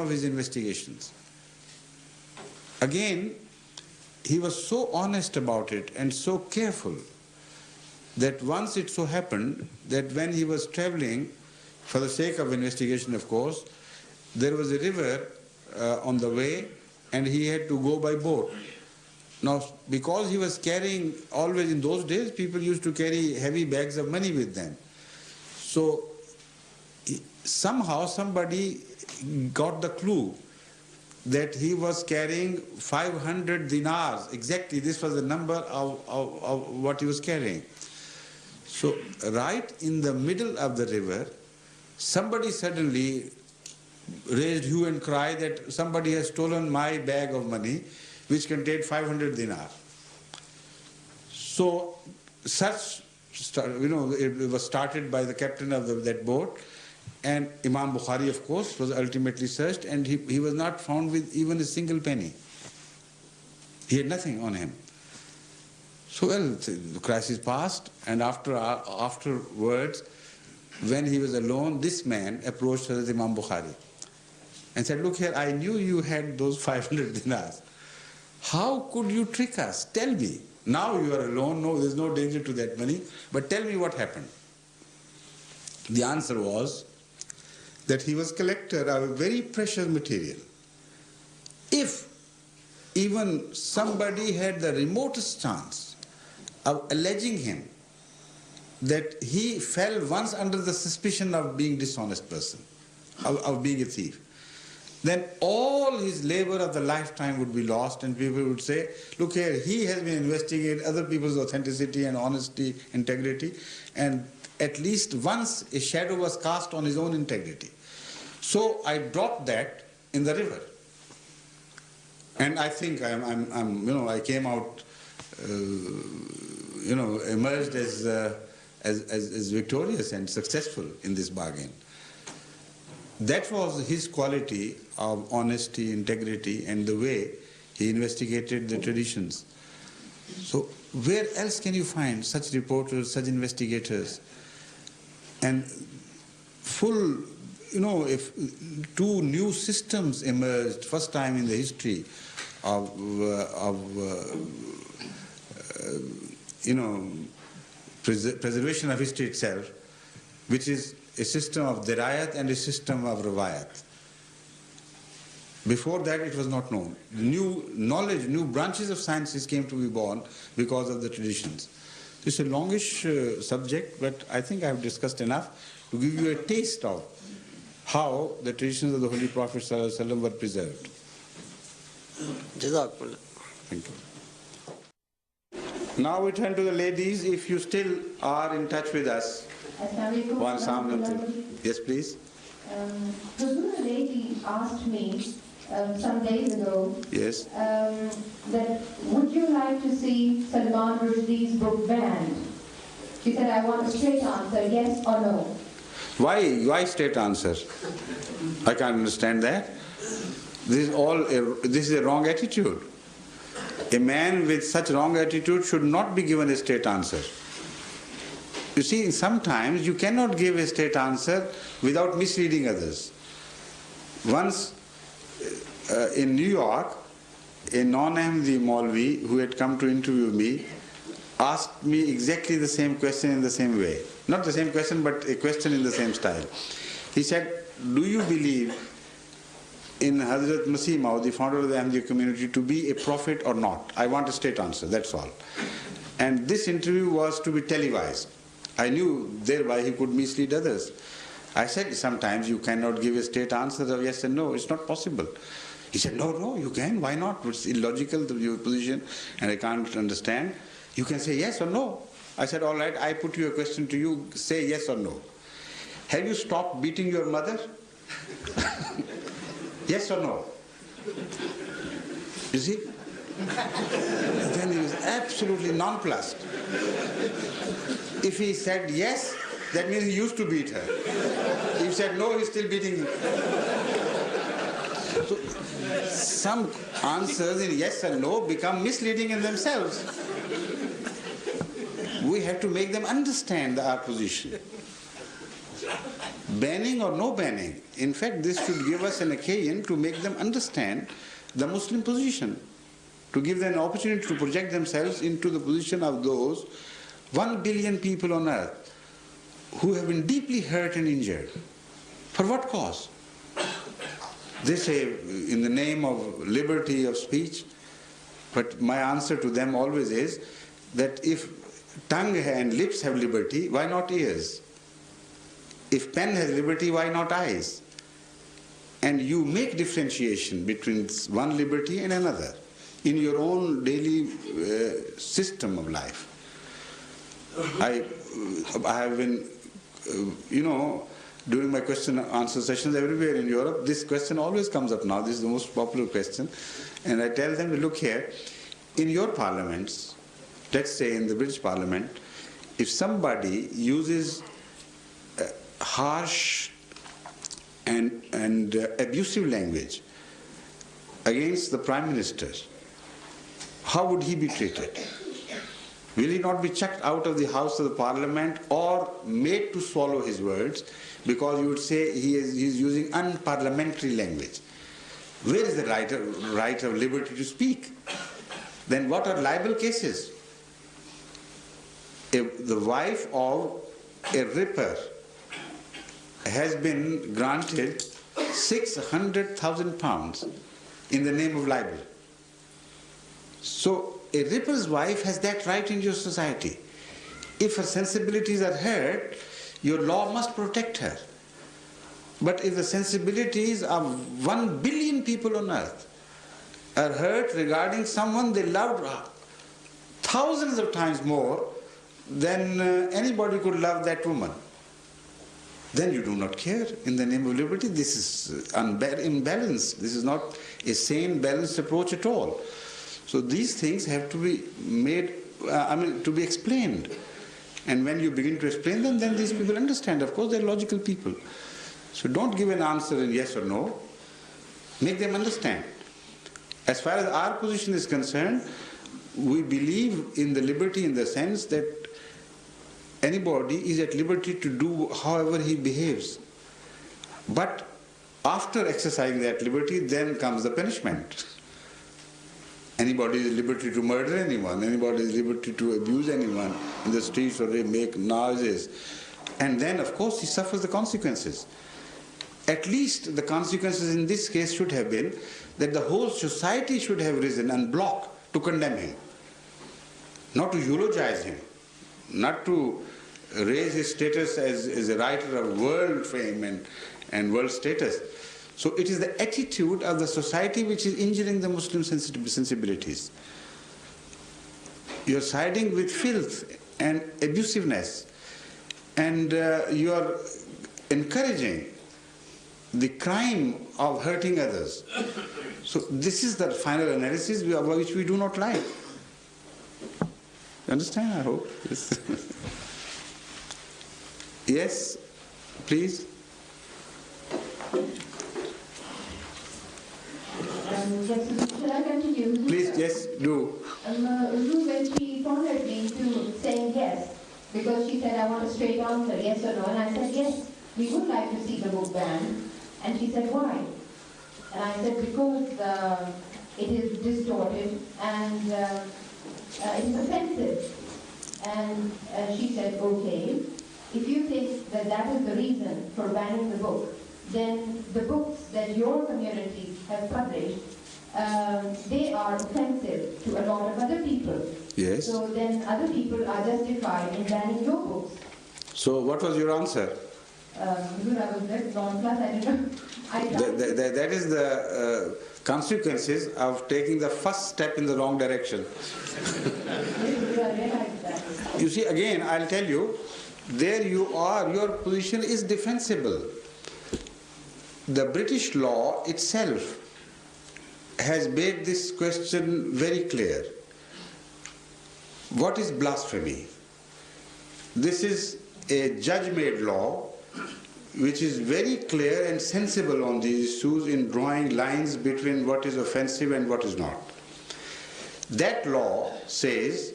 of his investigations. Again, he was so honest about it and so careful that once it so happened that when he was traveling, for the sake of investigation of course, there was a river on the way and he had to go by boat. Now, because he was carrying, always in those days, people used to carry heavy bags of money with them. So, somehow somebody got the clue that he was carrying 500 dinars. Exactly, this was the number of what he was carrying. So, right in the middle of the river, somebody suddenly raised hue and cry that somebody has stolen my bag of money, which contained 500 dinars. So, it was started by the captain of that boat, and Imam Bukhari, of course, was ultimately searched, and he was not found with even a single penny. He had nothing on him. So, well, the crisis passed, and afterwards, when he was alone, this man approached Hazrat Imam Bukhari and said, "Look here, I knew you had those 500 dinars. How could you trick us? Tell me. Now you are alone, no, there's no danger to that money, but tell me what happened." The answer was that he was collector of a very precious material. If even somebody had the remotest chance of alleging him that he fell once under the suspicion of being a dishonest person, of being a thief, then all his labor of the lifetime would be lost, and people would say, "Look here, he has been investigating other people's authenticity and honesty, integrity, and at least once a shadow was cast on his own integrity." So I dropped that in the river, and I think I came out, emerged as victorious and successful in this bargain. That was his quality of honesty, integrity, and the way he investigated the traditions. So where else can you find such reporters, such investigators? And if two new systems emerged, first time in the history of preservation of history itself, which is a system of dirayat and a system of rawayat. Before that it was not known. New knowledge, new branches of sciences came to be born because of the traditions. It's a longish subject, but I think I have discussed enough to give you a taste of how the traditions of the Holy Prophet ﷺ were preserved. Jazakallah. Thank you. Now we turn to the ladies. If you still are in touch with us, yes, please. The lady asked me some days ago, yes, that would you like to see Salman Rushdie's book banned? She said, "I want a straight answer, yes or no." Why straight answer? I can't understand that. This is a wrong attitude. A man with such wrong attitude should not be given a straight answer. You see, sometimes you cannot give a straight answer without misleading others. Once in New York, a non-Ahmadi Maulvi who had come to interview me asked me exactly the same question in the same way. Not the same question, but a question in the same style. He said, "Do you believe in Hazrat Masih Maud, the founder of the Ahmadiyya community, to be a prophet or not? I want a straight answer, that's all." And this interview was to be televised. I knew thereby he could mislead others. I said, "Sometimes you cannot give a straight answer of yes and no. It's not possible." He said, No, you can. Why not? It's illogical to your position and I can't understand. You can say yes or no. I said, "All right, I put you a question to you. Say yes or no. Have you stopped beating your mother?" Yes or no? You see? Then he was absolutely nonplussed. If he said yes, that means he used to beat her. If he said no, he's still beating her. So, some answers in yes and no become misleading in themselves. We have to make them understand our position. Banning or no banning, in fact, this should give us an occasion to make them understand the Muslim position, to give them an opportunity to project themselves into the position of those 1 billion people on earth who have been deeply hurt and injured. For what cause? They say in the name of liberty of speech, but my answer to them always is that if tongue and lips have liberty, why not ears? If pen has liberty, why not eyes? And you make differentiation between one liberty and another in your own daily system of life. I have been, during my question and answer sessions everywhere in Europe, this question always comes up now. This is the most popular question. And I tell them, look here, in your parliaments, let's say in the British Parliament, if somebody uses harsh and abusive language against the Prime Minister, how would he be treated? Will he not be chucked out of the House of the Parliament or made to swallow his words because you would say he is using unparliamentary language? Where is the right of liberty to speak? Then what are libel cases? If the wife of a ripper has been granted £600,000 in the name of libel. So a ripper's wife has that right in your society. If her sensibilities are hurt, your law must protect her. But if the sensibilities of 1 billion people on earth are hurt regarding someone they loved thousands of times more than anybody could love that woman, then you do not care in the name of liberty. This is imbalanced. This is not a sane, balanced approach at all. So these things have to be made, to be explained. And when you begin to explain them, then these people understand. Of course, they're logical people. So don't give an answer in yes or no. Make them understand. As far as our position is concerned, we believe in the liberty in the sense that anybody is at liberty to do however he behaves. But after exercising that liberty, then comes the punishment. Anybody is at liberty to murder anyone, anybody is at liberty to abuse anyone in the streets or they make noises. And then, of course, he suffers the consequences. At least the consequences in this case should have been that the whole society should have risen and blocked to condemn him. Not to eulogize him, not to raise his status as a writer of world fame and world status. So it is the attitude of the society which is injuring the Muslim sensibilities. You are siding with filth and abusiveness, and you are encouraging the crime of hurting others. So this is the final analysis which we do not like. You understand, I hope? Yes, please. Yes, should I continue? Please, yes, do. When she prodded me to saying yes, because she said, I want a straight answer, yes or no, and I said, yes, we would like to see the book banned. And she said, why? And I said, because it is distorted and it is offensive. And she said, okay, if you think that that is the reason for banning the book, then the books that your community has published, they are offensive to a lot of other people. Yes. So then other people are justified in banning your books. So what was your answer? Because I was very drawn, plus I didn't know. That is the consequences of taking the first step in the wrong direction. You see, again, I'll tell you, there you are, your position is defensible. The British law itself has made this question very clear. What is blasphemy? This is a judge-made law which is very clear and sensible on these issues in drawing lines between what is offensive and what is not. That law says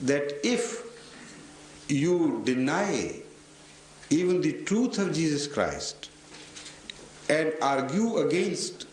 that if you deny even the truth of Jesus Christ and argue against